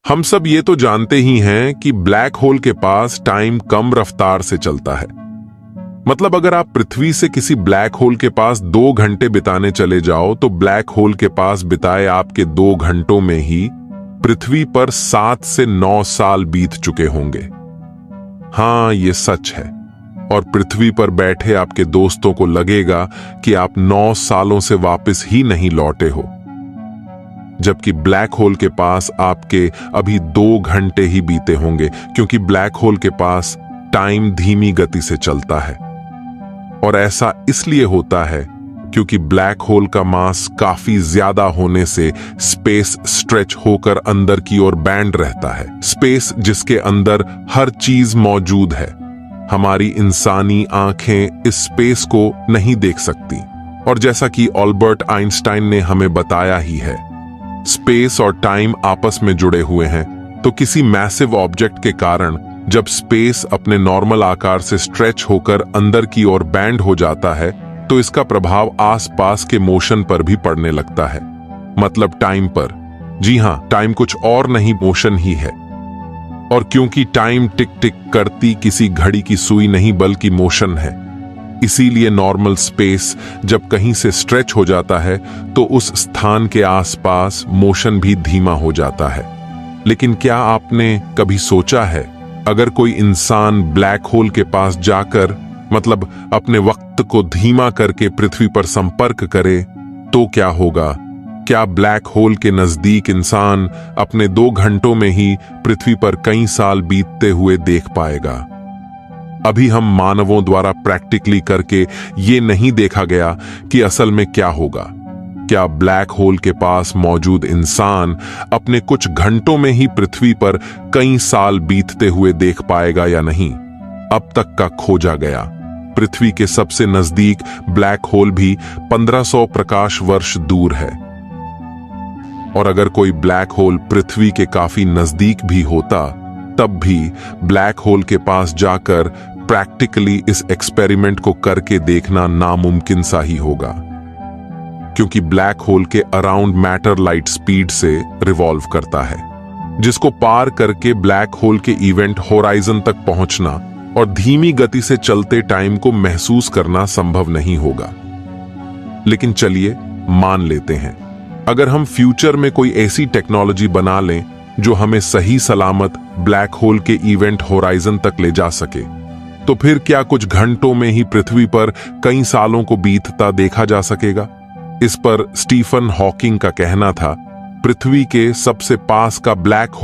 हम सब ये तो जानते ही हैं कि ब्लैक होल के पास टाइम कम रफ्तार से चलता है। मतलब अगर आप पृथ्वी से किसी ब्लैक होल के पास 2 घंटे बिताने चले जाओ तो ब्लैक होल के पास बिताए आपके 2 घंटों में ही पृथ्वी पर 7 से 9 साल बीत चुके होंगे। हाँ, ये सच है। और पृथ्वी पर बैठे आपके दोस्तों को लगेगा कि आप 9 सालों से वापस ही नहीं लौटे हो, जबकि ब्लैक होल के पास आपके अभी 2 घंटे ही बीते होंगे, क्योंकि ब्लैक होल के पास टाइम धीमी गति से चलता है। और ऐसा इसलिए होता है क्योंकि ब्लैक होल का मास काफी ज्यादा होने से स्पेस स्ट्रेच होकर अंदर की ओर बैंड रहता है। स्पेस जिसके अंदर हर चीज मौजूद है। हमारी इंसानी आंखें इस स्पेस को नहीं देख सकती, और जैसा कि अल्बर्ट आइंस्टाइन ने हमें बताया ही है, स्पेस और टाइम आपस में जुड़े हुए हैं। तो किसी मैसिव ऑब्जेक्ट के कारण जब स्पेस अपने नॉर्मल आकार से स्ट्रेच होकर अंदर की ओर बैंड हो जाता है तो इसका प्रभाव आसपास के मोशन पर भी पड़ने लगता है। मतलब टाइम पर। जी हां, टाइम कुछ और नहीं, मोशन ही है। और क्योंकि टाइम टिक टिक करती किसी घड़ी की सुई नहीं बल्कि मोशन है, इसीलिए नॉर्मल स्पेस जब कहीं से स्ट्रेच हो जाता है तो उस स्थान के आसपास मोशन भी धीमा हो जाता है। लेकिन क्या आपने कभी सोचा है, अगर कोई इंसान ब्लैक होल के पास जाकर, मतलब अपने वक्त को धीमा करके पृथ्वी पर संपर्क करे तो क्या होगा? क्या ब्लैक होल के नजदीक इंसान अपने 2 घंटों में ही पृथ्वी पर कई साल बीतते हुए देख पाएगा? अभी हम मानवों द्वारा प्रैक्टिकली करके ये नहीं देखा गया कि असल में क्या होगा। क्या ब्लैक होल के पास मौजूद इंसान अपने कुछ घंटों में ही पृथ्वी पर कई साल बीतते हुए देख पाएगा या नहीं? अब तक का खोजा गया। पृथ्वी के सबसे नजदीक ब्लैक होल भी 1500 प्रकाश वर्ष दूर है। और अगर कोई ब्लैक होल पृथ्वी के काफी नजदीक भी होता, तब भी ब्लैक होल के पास जाकर प्रैक्टिकली इस एक्सपेरिमेंट को करके देखना नामुमकिन सा ही होगा, क्योंकि ब्लैक होल के अराउंड मैटर लाइट स्पीड से रिवॉल्व करता है, जिसको पार करके ब्लैक होल के इवेंट होराइजन तक पहुंचना और धीमी गति से चलते टाइम को महसूस करना संभव नहीं होगा। लेकिन चलिए मान लेते हैं, अगर हम फ्यूचर में कोई ऐसी टेक्नोलॉजी बना लें जो हमें सही सलामत ब्लैक होल के इवेंट होराइजन तक ले जा सके, तो फिर क्या कुछ घंटों में ही पृथ्वी पर कई सालों को बीतता देखा जा सकेगा? इस पर स्टीफन हॉकिंग का कहना था, पृथ्वी के सबसे पास का ब्लैक होल